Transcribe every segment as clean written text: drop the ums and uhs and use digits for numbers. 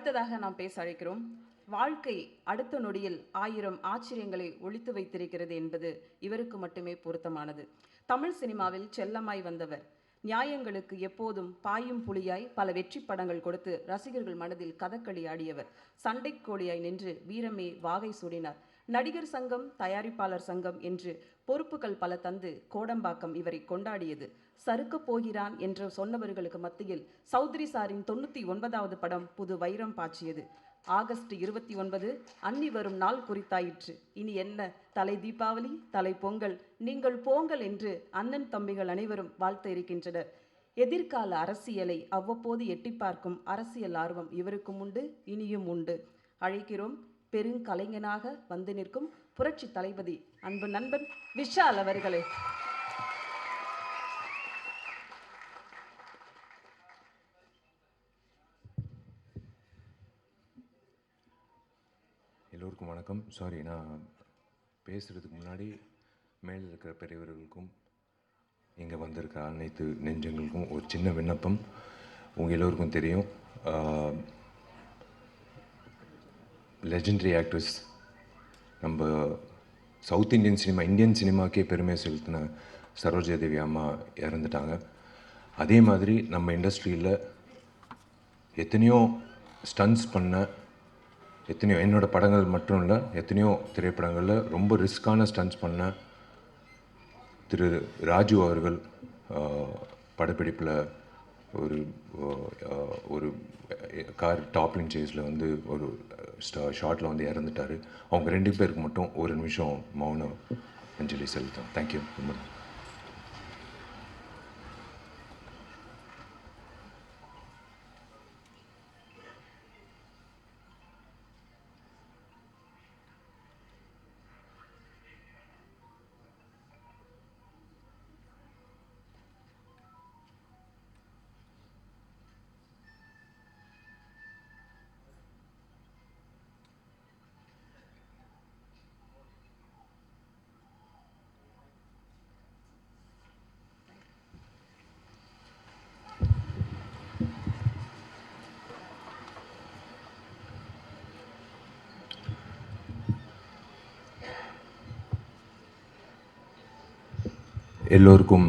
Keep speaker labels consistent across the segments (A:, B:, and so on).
A: அடுத்ததாக நாம் பேச அழைக்கிறோம். வாழ்க்கை அடுத்த நொடியில் 1000 ஆச்சரியங்களை ஒளித்து வைத்திருக்கிறது என்பது இவருக்கு மட்டுமே பொருத்தமானது. தமிழ் சினிமாவில் செல்லமாய் வந்தவர். நியாயங்களுக்கு எப்போதும் பாயும் புலியாய் பல வெற்றி படங்கள் கொடுத்து ரசிகர்கள் மனதில் கதகளி ஆடியவர். சண்டைக்கோழியாய் நின்று வீரமே வாகை சூடினார். நடிகர் சங்கம், தயாரிப்பாளர் சங்கம் என்று பொறுப்புகள் பல தந்து கோடம்பாக்கம் இவரை கொண்டாடியது. சறுக்கப் போகிறான் என்று சொன்னவர்களுக்கு மத்தியில் சௌத்ரி சாரின் 99வது படம் புது வைரம் பாய்ச்சியது. ஆகஸ்ட் 29 அன்னி வரும் நாள் குறித்தாயிற்று. இனி என்ன, தலை தீபாவளி, தலை பொங்கல், நீங்கள் போங்கல் என்று அண்ணன் தம்பிகள் அனைவரும் வாழ்த்த இருக்கின்றனர். எதிர்கால அரசியலை அவ்வப்போது எட்டி பார்க்கும் அரசியல் ஆர்வம் இவருக்கும் உண்டு, இனியும் உண்டு. அழைக்கிறோம் பெருங்கலைஞனாக வந்து நிற்கும் புரட்சி தளபதி அன்பு நண்பன் விஷால் அவர்களே.
B: எல்லோருக்கும் வணக்கம். சாரி, நான் பேசுகிறதுக்கு முன்னாடி மேலே இருக்கிற பெரியவர்களுக்கும் இங்கே வந்திருக்க அனைத்து நெஞ்சங்களுக்கும் ஒரு சின்ன விண்ணப்பம். உங்கள் எல்லோருக்கும் தெரியும், லெஜெண்டரி ஆக்ட்ரஸ், நம்ம சவுத் இந்தியன் சினிமா, இந்தியன் சினிமாக்கே பெருமை செலுத்தின சரோஜா தேவி அம்மா இறந்துட்டாங்க. அதே மாதிரி நம்ம இண்டஸ்ட்ரியில் எத்தனையோ ஸ்டன்ட்ஸ் பண்ண, எத்தனையோ என்னோடய படங்கள் மட்டும் இல்லை, எத்தனையோ திரைப்படங்களில் ரொம்ப ரிஸ்க்கான ஸ்டன்ட்ஸ் பண்ண திரு ராஜு அவர்கள் படப்பிடிப்பில் ஒரு கார் டாப்லிங் சேஸில் வந்து ஒரு ஷார்ட்டில் வந்து இறந்துட்டார். அவங்க 2 பேருக்கு மட்டும் ஒரு நிமிஷம் மௌன அஞ்சலி செலுத்தோம். தேங்க்யூ. எல்லோருக்கும்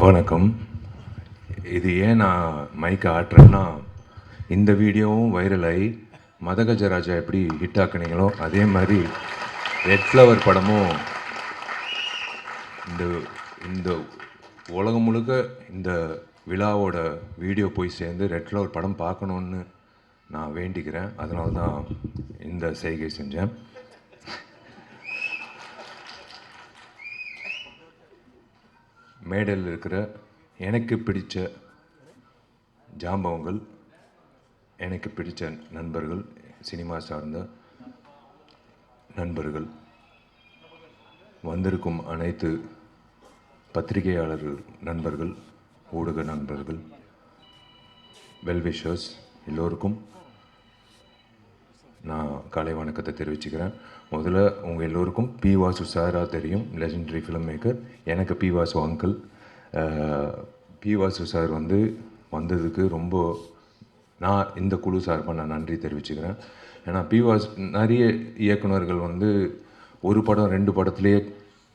B: வணக்கம். இது ஏன் நான் மைக்கை ஆட்டுறேன்னா, இந்த வீடியோவும் வைரல் ஆகி மதகஜராஜா எப்படி ஹிட் ஆக்குனீங்களோ அதே மாதிரி ரெட் ஃப்ளவர் படமும் இந்த உலகம் முழுக்க இந்த விழாவோட வீடியோ போய் சேர்ந்து ரெட் ஃப்ளவர் படம் பார்க்கணுன்னு நான் வேண்டிக்கிறேன். அதனால தான் இந்த செய்கை செஞ்சேன். மேடையில் இருக்கிற எனக்கு பிடித்த ஜாம்பவங்கள், எனக்கு பிடித்த நண்பர்கள், சினிமா சார்ந்த நண்பர்கள், வந்திருக்கும் அனைத்து பத்திரிகையாளர்கள் நண்பர்கள், ஊடக நண்பர்கள், வெல்விஷர்ஸ் எல்லோருக்கும் நான் காலை வணக்கத்தை தெரிவிச்சுக்கிறேன். முதல்ல உங்கள் எல்லோருக்கும் பி வாசு சாராக தெரியும், லெஜெண்டரி ஃபிலிம் மேக்கர். எனக்கு P Vasu uncle. P Vasu sir வந்ததுக்கு ரொம்ப நான் இந்த குழு சார்பாக நான் நன்றி தெரிவிச்சுக்கிறேன். ஏன்னா பி வாசு நிறைய இயக்குநர்கள் ஒரு படம் 2 படத்துலேயே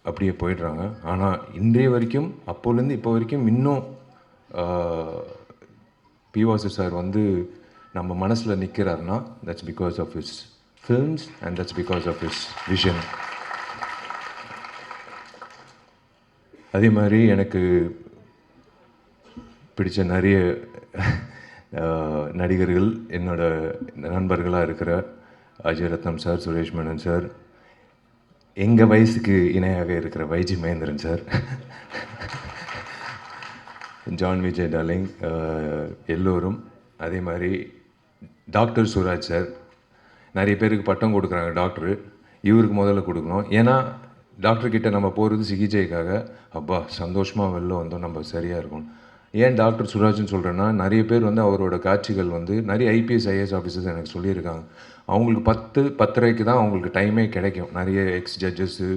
B: அப்படியே போயிடுறாங்க. ஆனால் இன்றைய வரைக்கும், அப்போலேருந்து இப்போ வரைக்கும் இன்னும் பி வாசு சார் நம்ம மனசில் நிற்கிறாருன்னா that's because of his films and that's because of his vision. அதே மாதிரி எனக்கு பிடித்த நிறைய நடிகர்கள், என்னோட நண்பர்களாக இருக்கிற அஜய் ரத்னம் சார், சுரேஷ் மேனன் சார், எங்கள் வயசுக்கு இணையாக இருக்கிற YG Mahendran sir, John Vijay darling, எல்லோரும். அதே மாதிரி டாக்டர் சுராஜ் சார், நிறைய பேருக்கு பட்டம் கொடுக்குறாங்க டாக்டரு, இவருக்கு முதல்ல கொடுக்கணும். ஏன்னா டாக்டர்கிட்ட நம்ம போகிறது சிகிச்சைக்காக. அப்பா சந்தோஷமாக வெளில வந்தோம், நம்ம சரியாக இருக்கும். ஏன் டாக்டர் சுராஜ்னு சொல்கிறேன்னா, நிறைய பேர் அவரோட காட்சிகள் நிறைய ஐபிஎஸ் ஐஏஎஸ் ஆஃபீஸர்ஸ் எனக்கு சொல்லியிருக்காங்க, அவங்களுக்கு 10:30க்கு தான் அவங்களுக்கு டைமே கிடைக்கும். நிறைய எக்ஸ் ஜட்ஜஸ்ஸு,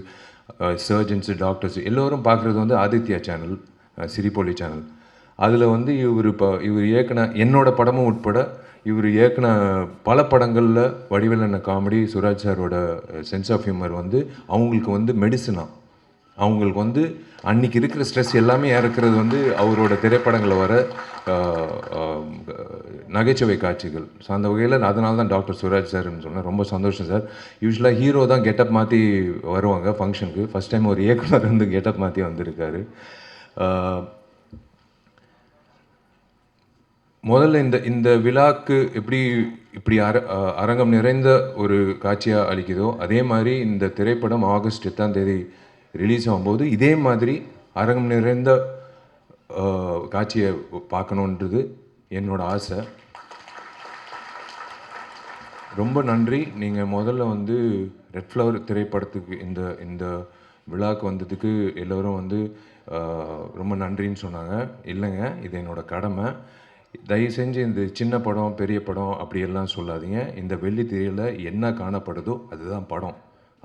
B: சர்ஜன்ஸு, டாக்டர்ஸு எல்லோரும் பார்க்குறது ஆதித்யா சேனல், சிரிப்பொலி சேனல். அதில் வந்து இவர் இயக்குன என்னோட படமும் உட்பட இவர் இயக்குன பல படங்களில் வடிவேலு அண்ணன் காமெடி, சுராஜ் சாரோட சென்ஸ் ஆஃப் ஹியூமர் வந்து அவங்களுக்கு வந்து மெடிசனா. அவங்களுக்கு வந்து அன்றைக்கி இருக்கிற ஸ்ட்ரெஸ் எல்லாமே இறக்குறது வந்து அவரோட திரைப்படங்களில் வர நகைச்சுவை காட்சிகள். ஸோ அந்த வகையில் அதனால தான் டாக்டர் சுராஜ் சார்ன்னு சொன்னேன். ரொம்ப சந்தோஷம் சார். யூஸ்வலாக ஹீரோ தான் கெட்டப் மாற்றி வருவாங்க ஃபங்க்ஷனுக்கு. ஃபஸ்ட் டைம் ஒரு இயக்குனர் வந்து கெட்டப் மாற்றி வந்திருக்காரு. முதல்ல இந்த விழாக்கு இப்படி அரங்கம் நிறைந்த ஒரு காட்சியாக அளிக்குதோ அதே மாதிரி இந்த திரைப்படம் ஆகஸ்ட் 8ஆம் தேதி ரிலீஸ் ஆகும்போது இதே மாதிரி அரங்கம் நிறைந்த காட்சியை பார்க்கணுன்றது என்னோட ஆசை. ரொம்ப நன்றி. நீங்கள் முதல்ல வந்து ரெட் ஃப்ளவர் திரைப்படத்துக்கு இந்த விழாவுக்கு வந்ததுக்கு எல்லோரும் வந்து ரொம்ப நன்றின்னு சொன்னாங்க. இல்லைங்க, இது என்னோடய கடமை. தயவு செஞ்சு இந்த சின்ன படம் பெரிய படம் அப்படியெல்லாம் சொல்லாதீங்க. இந்த வெள்ளி திரையில் என்ன காணப்படுதோ அதுதான் படம்.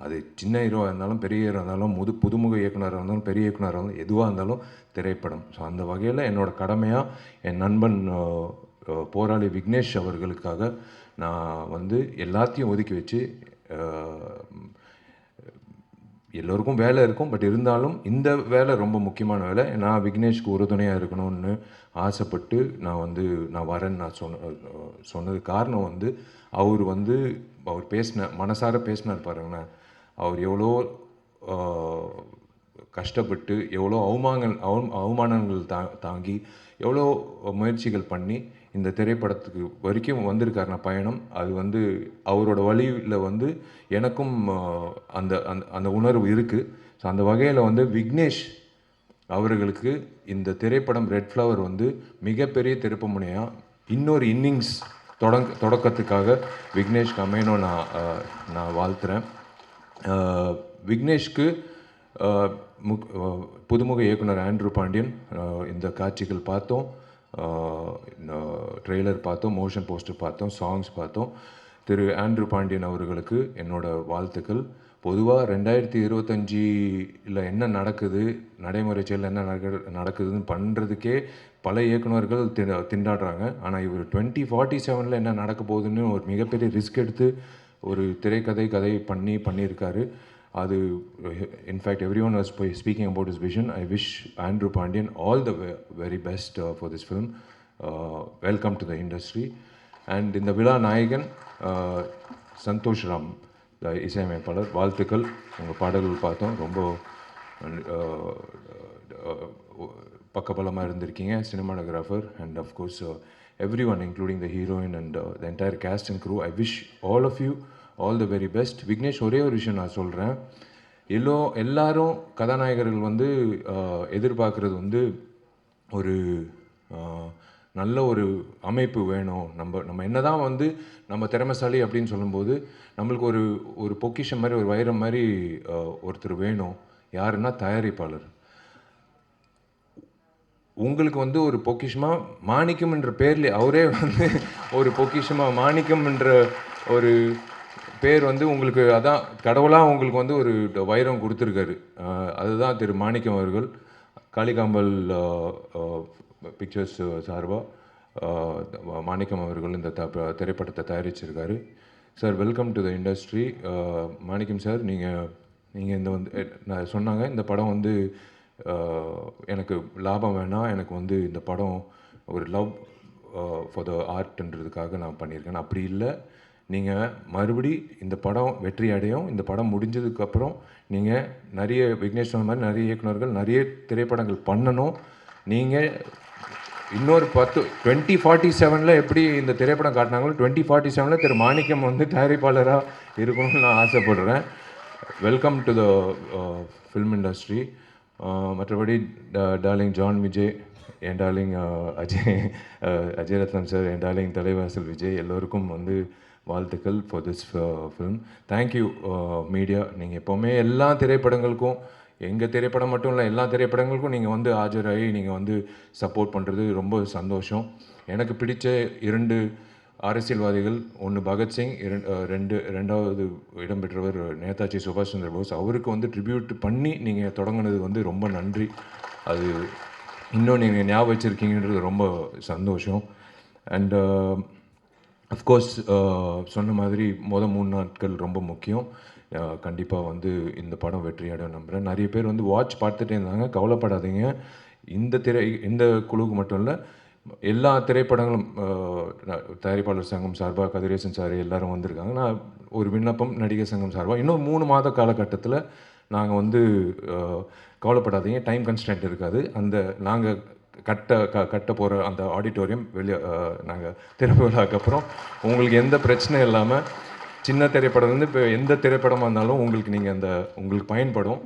B: அது சின்ன ஹீரோவாக இருந்தாலும் பெரிய ஹீரோ இருந்தாலும் புதுமுக இயக்குனராக இருந்தாலும் பெரிய இயக்குனராக இருந்தாலும் எதுவாக இருந்தாலும் திரைப்படம். ஸோ அந்த வகையில் என்னோடய கடமையாக என் நண்பன் போராளி விக்னேஷ் அவர்களுக்காக நான் வந்து எல்லாத்தையும் ஒதுக்கி வச்சு, எல்லோருக்கும் வேலை இருக்கும், பட் இருந்தாலும் இந்த வேலை ரொம்ப முக்கியமான வேலை. நான் விக்னேஷ்க்கு உறுதுணையாக இருக்கணும்னு ஆசைப்பட்டு நான் வரேன்னு நான் சொன்னது காரணம் வந்து அவர் மனசார பேசினார் பாருங்களேன். அவர் எவ்வளோ கஷ்டப்பட்டு எவ்வளோ அவமானங்கள் தாங்கி எவ்வளோ முயற்சிகள் பண்ணி இந்த திரைப்படத்துக்கு வரைக்கும் வந்திருக்காருன பயணம். அது வந்து அவரோட வழியில் வந்து எனக்கும் அந்த அந்த உணர்வு இருக்குது. ஸோ அந்த வகையில் வந்து விக்னேஷ் அவர்களுக்கு இந்த திரைப்படம் ரெட் ஃப்ளவர் வந்து மிகப்பெரிய திருப்பு முனையாக இன்னொரு இன்னிங்ஸ் தொடக்கத்துக்காக விக்னேஷ்க்கு அமையணும் நான் வாழ்த்துறேன். விக்னேஷ்க்கு புதுமுக இயக்குனர் ஆண்ட்ரூ பாண்டியன் இந்த காட்சிகள் பார்த்தோம், ட்ரெய்லர் பார்த்தோம், மோஷன் போஸ்டர் பார்த்தோம், சாங்ஸ் பார்த்தோம். திரு ஆண்ட்ரூ பாண்டியன் அவர்களுக்கு என்னோடய வாழ்த்துக்கள். பொதுவாக 2025 என்ன நடக்குது, நடைமுறை செயலில் என்ன நடக்குதுன்னு பண்ணுறதுக்கே பல இயக்குநர்கள் திண்டாடுறாங்க. ஆனால் இவர் 2047 என்ன நடக்க போகுதுன்னு ஒரு மிகப்பெரிய ரிஸ்க் எடுத்து ஒரு கதை பண்ணியிருக்காரு. அது in fact everyone was speaking about his vision. I wish Andrew Pandian all the very best for this film. Welcome to the industry. And இந்த விழா நாயகன் சந்தோஷ் ராம் இசையமைப்பாளர், வாழ்த்துக்கள். உங்கள் பாடல்கள் பார்த்தோம், ரொம்ப பக்கபலமாக இருந்திருக்கீங்க. Cinematographer and of course everyone including the heroine and the entire cast and crew. I wish all of you all the very best. Vignesh, ஒரே ஒரு விஷயம் நான் சொல்கிறேன். எல்லாரும் கதாநாயகர்கள் வந்து எதிர்பார்க்குறது வந்து ஒரு நல்ல ஒரு அமைப்பு வேணும். நம்ம என்ன தான் வந்து நம்ம திறமைசாலி அப்படின்னு சொல்லும்போது நம்மளுக்கு ஒரு பொக்கிஷம் மாதிரி, ஒரு வைரம் மாதிரி ஒருத்தர் வேணும். யாருன்னா தயாரிப்பாளர். உங்களுக்கு வந்து ஒரு பொக்கிஷமாக மாணிக்கம் என்ற பேர்லேயே அவரே வந்து ஒரு பொக்கிஷமாக மாணிக்கம் என்ற ஒரு பேர் வந்து உங்களுக்கு, அதான் கடவுளாக உங்களுக்கு வந்து ஒரு வைரம் கொடுத்துருக்காரு. அதுதான் திரு மாணிக்கம் அவர்கள். காளிகாம்பல் பிக்சர்ஸ் சார்பாக மாணிக்கம் அவர்கள் இந்த திரைப்படத்தை தயாரிச்சிருக்காரு. Sir, welcome to the industry. Manickam sir, நீங்கள் இந்த நான் சொன்னாங்க இந்த படம் வந்து எனக்கு லாபம் வேணாம், எனக்கு வந்து இந்த படம் ஒரு லவ் ஃபார் த ஆர்ட்ன்றதுக்காக நான் பண்ணியிருக்கேன். அப்படி இல்லை, நீங்கள் மறுபடி இந்த படம் வெற்றி அடையும். இந்த படம் முடிஞ்சதுக்கப்புறம் நீங்கள் நிறைய விக்னேஷ் சொன்ன மாதிரி நிறைய இயக்குநர்கள் நிறைய திரைப்படங்கள் பண்ணணும். நீங்கள் இன்னொரு 2047 எப்படி இந்த திரைப்படம் காட்டினாங்களோ 2047 திரு மாணிக்கம் வந்து தயாரிப்பாளராக இருக்கணும்னு நான் ஆசைப்படுறேன். Welcome to the film industry. மற்றபடி டார்லிங் ஜான் விஜய், என் டார்லிங் அஜய் ரத்னம் சார், என் டார்லிங் தலைவாசல் விஜய், எல்லோருக்கும் வந்து வாழ்த்துக்கள் for this film. Thank you media. நீங்கள் எப்போவுமே எல்லா திரைப்படங்களுக்கும், எங்கள் திரைப்படம் மட்டும் இல்லை எல்லா திரைப்படங்களுக்கும் நீங்கள் வந்து ஆஜராகி நீங்கள் வந்து சப்போர்ட் பண்ணுறது ரொம்ப சந்தோஷம். எனக்கு பிடித்த 2 அரசியல்வாதிகள், ஒன்று பகத்சிங், ரெண்டாவது இடம்பெற்றவர் நேதாஜி சுபாஷ் சந்திர போஸ். அவருக்கு வந்து ட்ரிபியூட் பண்ணி நீங்கள் தொடங்கினது வந்து ரொம்ப நன்றி. அது இன்னும் நீங்கள் ஞாபகம் வச்சுருக்கீங்கன்றது ரொம்ப சந்தோஷம். அண்ட் அஃப்கோர்ஸ் சொன்ன மாதிரி 3 நாட்கள் ரொம்ப முக்கியம். கண்டிப்பாக வந்து இந்த படம் வெற்றியடையும் நம்புகிறேன். நிறைய பேர் வந்து வாட்ச் பார்த்துட்டே இருந்தாங்க. கவலைப்படாதீங்க. இந்த குழுவுக்கு மட்டும் இல்லை, எல்லா திரைப்படங்களும் தயாரிப்பாளர் சங்கம் சார்பாக கதிரேசன் சார் எல்லாரும் வந்திருக்காங்க. நான் ஒரு விண்ணப்பம் நடிகர் சங்கம் சார்பாக இன்னும் 3 மாத காலகட்டத்தில் நாங்கள் வந்து கவலைப்படாதீங்க, டைம் கன்ஸ்டன்ட் இருக்காது. அந்த நாங்கள் கட்ட போகிற அந்த ஆடிட்டோரியம் வெளியே நாங்கள் திறப்பு விழாக்கு அப்புறம் உங்களுக்கு எந்த பிரச்சனையும் இல்லாமல் சின்ன திரைப்படம் வந்து இப்போ எந்த திரைப்படமாக இருந்தாலும் உங்களுக்கு பயன்படும்.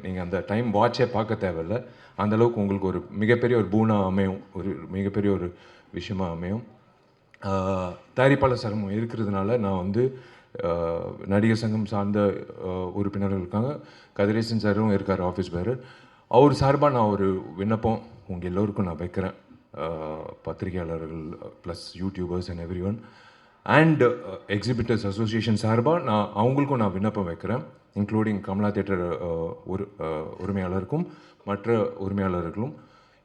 B: நீங்கள் அந்த டைம் வாட்சே பார்க்க தேவையில்லை. அந்தளவுக்கு உங்களுக்கு ஒரு மிகப்பெரிய ஒரு பூனா அமையும், ஒரு மிகப்பெரிய ஒரு விஷயமா அமையும். தயாரிப்பாளர் சங்கம் இருக்கிறதுனால நான் வந்து நடிகர் சங்கம் சார்ந்த உறுப்பினர்கள் இருக்காங்க. கதிரேசன் சாரும் இருக்கார், ஆஃபீஸ் பேரர். அவர் சார்பாக நான் ஒரு விண்ணப்பம் உங்கள் எல்லோருக்கும் நான் வைக்கிறேன். பத்திரிகையாளர்கள் plus YouTubers and every one and exhibitors association சார்பாக அவங்களுக்கும் நான் விண்ணப்பம் வைக்கிறேன். இன்க்ளூடிங் கமலா தியேட்டர் உரிமையாளருக்கும் மற்ற உரிமையாளர்களும்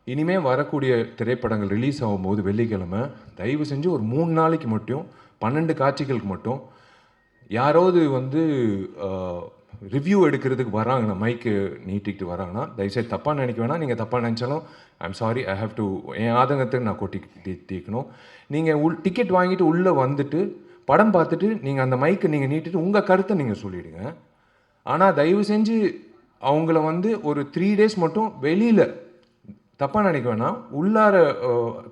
B: இனிமேல் வரக்கூடிய திரைப்படங்கள் ரிலீஸ் ஆகும்போது வெள்ளிக்கிழமை தயவு செஞ்சு ஒரு 3 நாளைக்கு மட்டும் 12 காட்சிகளுக்கு மட்டும் யாராவது வந்து ரிவ்யூ எடுக்கிறதுக்கு வராங்கன்னா, மைக்கு நீட்டிக்கிட்டு வராங்கன்னா, தயவுசெய்து தப்பாக நினைக்க வேணாம். நீங்கள் தப்பாக நினச்சாலும் I'm sorry, I have to என் ஆதங்கத்துக்கு நான் தீக்கணும். நீங்கள் டிக்கெட் வாங்கிட்டு உள்ளே வந்துட்டு படம் பார்த்துட்டு நீங்கள் அந்த மைக்கை நீங்கள் நீட்டிட்டு உங்கள் கருத்தை நீங்கள் சொல்லிவிடுங்க. ஆனால் தயவு செஞ்சு அவங்கள வந்து ஒரு 3 days மட்டும் வெளியில் தப்பாக நினைக்க வேணாம். உள்ளார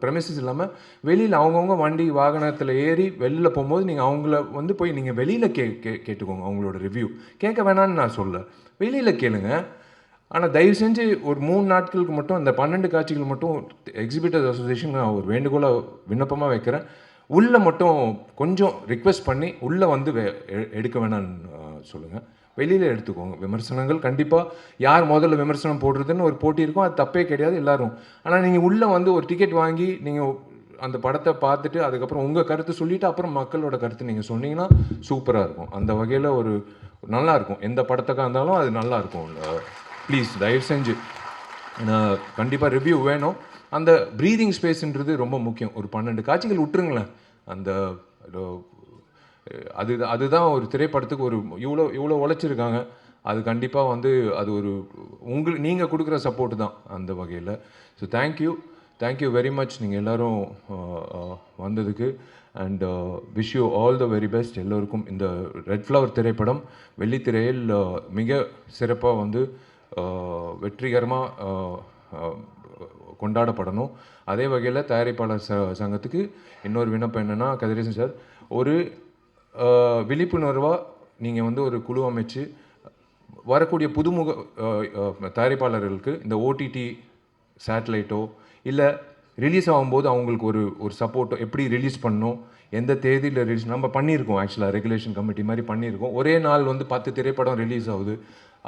B: ப்ரெமிசஸ் இல்லாமல் வெளியில் அவங்கவுங்க வண்டி வாகனத்தில் ஏறி வெளியில் போகும்போது நீங்கள் அவங்கள வந்து போய் நீங்கள் வெளியில் கேட்டுக்கோங்க. அவங்களோட ரிவ்யூ கேட்க வேணான்னு நான் சொல்ல, வெளியில் கேளுங்க. ஆனால் தயவு செஞ்சு ஒரு 3 நாட்களுக்கு மட்டும் அந்த 12 காட்சிகள் மட்டும் எக்ஸிபிட்டர்ஸ் அசோசியேஷன் நான் ஒரு வேண்டுகோளாக விண்ணப்பமாக வைக்கிறேன். உள்ளே மட்டும் கொஞ்சம் ரிக்வெஸ்ட் பண்ணி உள்ளே வந்து எடுக்க வேணான்னு சொல்லுங்கள். வெளியில் எடுத்துக்கோங்க. விமர்சனங்கள் கண்டிப்பாக யார் முதல்ல விமர்சனம் போடுறதுன்னு ஒரு போட்டி இருக்கும், அது தப்பே கிடையாது எல்லாரும். ஆனால் நீங்கள் உள்ளே வந்து ஒரு டிக்கெட் வாங்கி நீங்கள் அந்த படத்தை பார்த்துட்டு அதுக்கப்புறம் உங்கள் கருத்து சொல்லிவிட்டு அப்புறம் மக்களோட கருத்து நீங்கள் சொன்னீங்கன்னா சூப்பராக இருக்கும். அந்த வகையில் ஒரு நல்லாயிருக்கும். எந்த படத்துக்காக இருந்தாலும் அது நல்லாயிருக்கும். ப்ளீஸ் தயவு செஞ்சு கண்டிப்பாக ரிவ்யூ வேணும். அந்த ப்ரீதிங் ஸ்பேஸ்ன்றது ரொம்ப முக்கியம். ஒரு 12 காட்சிகள் விட்டுருங்களேன். அந்த அதுதான் ஒரு திரைப்படத்துக்கு ஒரு இவ்வளோ உழைச்சிருக்காங்க. அது கண்டிப்பாக வந்து அது ஒரு நீங்கள் கொடுக்குற சப்போர்ட்டு தான் அந்த வகையில். ஸோ தேங்க்யூ வெரி மச் நீங்கள் எல்லோரும் வந்ததுக்கு. And wish you all the very best எல்லோருக்கும். இந்த ரெட் ஃப்ளவர் திரைப்படம் வெள்ளித்திரையில் மிக சிறப்பாக வந்து வெற்றிகரமாக கொண்டாடப்படணும். அதே வகையில் தயாரிப்பாளர் சங்கத்துக்கு இன்னொரு விண்ணப்பம் என்னென்னா, கதிரேசன் சார் ஒரு விழிப்புணர்வாக நீங்கள் வந்து ஒரு குழு அமைச்சு வரக்கூடிய புதுமுக தயாரிப்பாளர்களுக்கு இந்த ஓடிடி சேட்டலைட்டோ இல்லை ரிலீஸ் ஆகும்போது அவங்களுக்கு ஒரு சப்போர்ட்டோ, எப்படி ரிலீஸ் பண்ணணும், எந்த தேதியில் ரிலீஸ் நம்ம பண்ணியிருக்கோம். ஆக்சுவலாக ரெகுலேஷன் கமிட்டி மாதிரி பண்ணியிருக்கோம். ஒரே நாள் வந்து 10 திரைப்படம் ரிலீஸ் ஆகுது.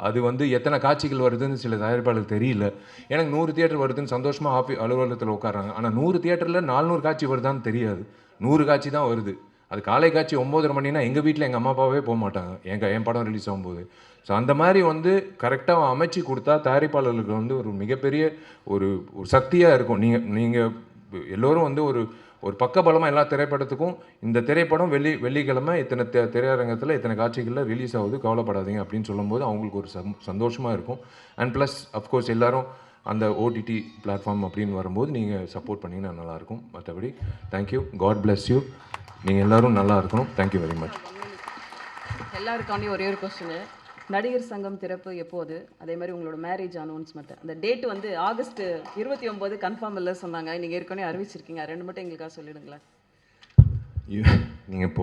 B: அது வந்து எத்தனை காட்சிகள் வருதுன்னு சில தயாரிப்பாளர் தெரியல. எனக்கு 100 தியேட்டர் வருதுன்னு சந்தோஷமாக அலுவலகத்தில் உட்காராங்க. ஆனால் 100 தியேட்டரில் 400 காட்சி வருதான்னு தெரியாது. 100 காட்சி தான் வருது. அது காலை காட்சி 9:30 மணினா எங்கள் வீட்டில் எங்கள் அம்மா அப்பாவே போக மாட்டாங்க என் படம் ரிலீஸ் ஆகும்போது. ஸோ அந்த மாதிரி வந்து கரெக்டாக அமைச்சு கொடுத்தா தயாரிப்பாளர்களுக்கு வந்து ஒரு மிகப்பெரிய ஒரு சக்தியாக இருக்கும். நீங்கள் எல்லோரும் வந்து ஒரு பக்கபலமாக எல்லா திரைப்படத்துக்கும் இந்த திரைப்படம் வெள்ளிக்கிழமை இத்தனை திரையரங்கத்தில் இத்தனை காட்சிகளில் ரிலீஸ் ஆகுது, கவலைப்படாதீங்க அப்படின்னு சொல்லும்போது அவங்களுக்கு ஒரு சந்தோஷமாக இருக்கும். அண்ட் ப்ளஸ் அஃப்கோர்ஸ் எல்லோரும் அந்த ஓடிடி பிளாட்ஃபார்ம் அப்படின்னு வரும்போது நீங்கள் சப்போர்ட் பண்ணிங்கன்னா நல்லாயிருக்கும். மற்றபடி தேங்க்யூ, காட் பிளஸ் யூ. நீங்கள் எல்லோரும் நல்லா இருக்கணும். Thank you very much.
A: எல்லாருக்காண்டியும் ஒரே ஒரு கொஸ்டின். நடிகர் சங்கம் திறப்பு எப்போது? அதே மாதிரி உங்களோட மேரேஜ் அனௌன்ஸ்மெண்ட் அந்த டேட் வந்து ஆகஸ்ட் 29 கன்ஃபார்ம் இல்லை சொன்னாங்க. நீங்கள் ஏற்கனவே அறிவிச்சிருக்கீங்க. 2 மட்டும் எங்களுக்காக சொல்லிடுங்களேன்.
B: நீங்கள்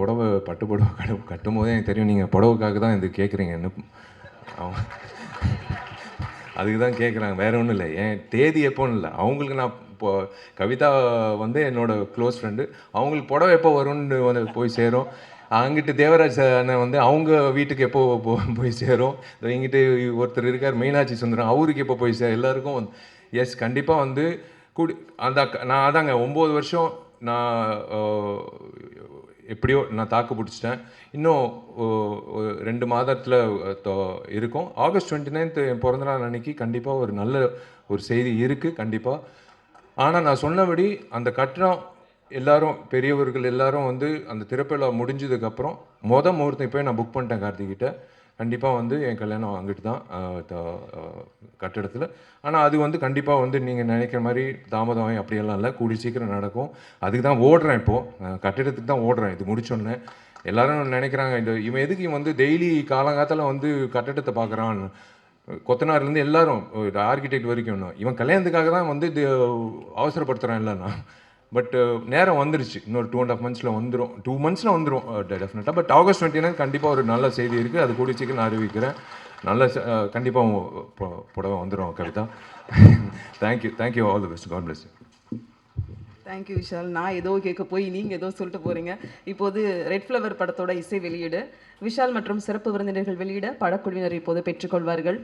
B: பட்டு புடவை கட்டும் போதே எனக்கு தெரியும் நீங்கள் புடவைக்காக தான் இது கேட்குறீங்கன்னு. அதுக்கு தான் கேட்குறாங்க, வேறு ஒன்றும் இல்லை. ஏன் தேதி எப்போன்னு இல்லை, அவங்களுக்கு நான் இப்போ கவிதா வந்து என்னோடய க்ளோஸ் ஃப்ரெண்டு, அவங்களுக்கு புடவை எப்போ வரும்னு வந்து போய் சேரும். அங்கிட்டு தேவராஜ் அண்ணன் வந்து அவங்க வீட்டுக்கு எப்போ போய் சேரும். இங்கிட்டு ஒருத்தர் இருக்கார் மீனாட்சி சுந்தரம், அவருக்கு எப்போ போய் எல்லாருக்கும் எஸ் கண்டிப்பாக வந்து நான் அதாங்க 9 வருஷம் நான் எப்படியோ நான் தாக்கு பிடிச்சிட்டேன். இன்னும் 2 மாதத்தில் இருக்கும். ஆகஸ்ட் 29th என் பிறந்தநாள் அன்னைக்கு கண்டிப்பாக ஒரு நல்ல ஒரு செய்தி இருக்குது கண்டிப்பாக. ஆனால் நான் சொன்னபடி அந்த கட்டணம் எல்லாரும் பெரியவர்கள் எல்லாரும் வந்து அந்த திறப்பிழா முடிஞ்சதுக்கப்புறம் முகூர்த்தம் போய் நான் புக் பண்ணிட்டேன் கார்த்திகிட்ட. கண்டிப்பாக வந்து என் கல்யாணம் அங்கிட்டு தான் கட்டிடத்தில். ஆனால் அது வந்து கண்டிப்பாக வந்து நீங்கள் நினைக்கிற மாதிரி தாமதம் அப்படியெல்லாம் இல்லை, கூடி சீக்கிரம் நடக்கும். அதுக்கு தான் ஓடுறேன் இப்போது, கட்டிடத்துக்கு தான் ஓடுறேன் இது முடிச்சோடனே. எல்லாரும் நினைக்கிறாங்க இவன் எதுக்கு இவன் வந்து டெய்லி காலங்காத்தால வந்து கட்டிடத்தை பார்க்குறான், கொத்தனார்லேருந்து எல்லாரும் ஆர்கிடெக்ட் வரைக்கும் இவன் கல்யாணத்துக்காக தான் வந்து இது அவசரப்படுத்துகிறான் இல்லைண்ணா. பட் நேரம் வந்துருச்சு, இன்னொரு 2.5 monthsல வந்துடும், 2 monthsல வந்துடும் டெஃபினட்டாக. பட் ஆகஸ்ட் 29 கண்டிப்பாக ஒரு நல்ல செய்தி இருக்குது, அது கூடிய சீக்கிரம் நான் அறிவிக்கிறேன். நல்ல கண்டிப்பாக புடவை வந்துடும் Kavitha. Thank you all the best, God bless you.
A: Thank you Vishal. நான் ஏதோ கேட்க போய் நீங்கள் ஏதோ சொல்லிட்டு போகிறீங்க. இப்போது ரெட் ஃப்ளவர் படத்தோட இசை வெளியீடு விஷால் மற்றும் சிறப்பு விருந்தினர்கள் வெளியிட படக்குழுவினர் இப்போது பெற்றுக்கொள்வார்கள்.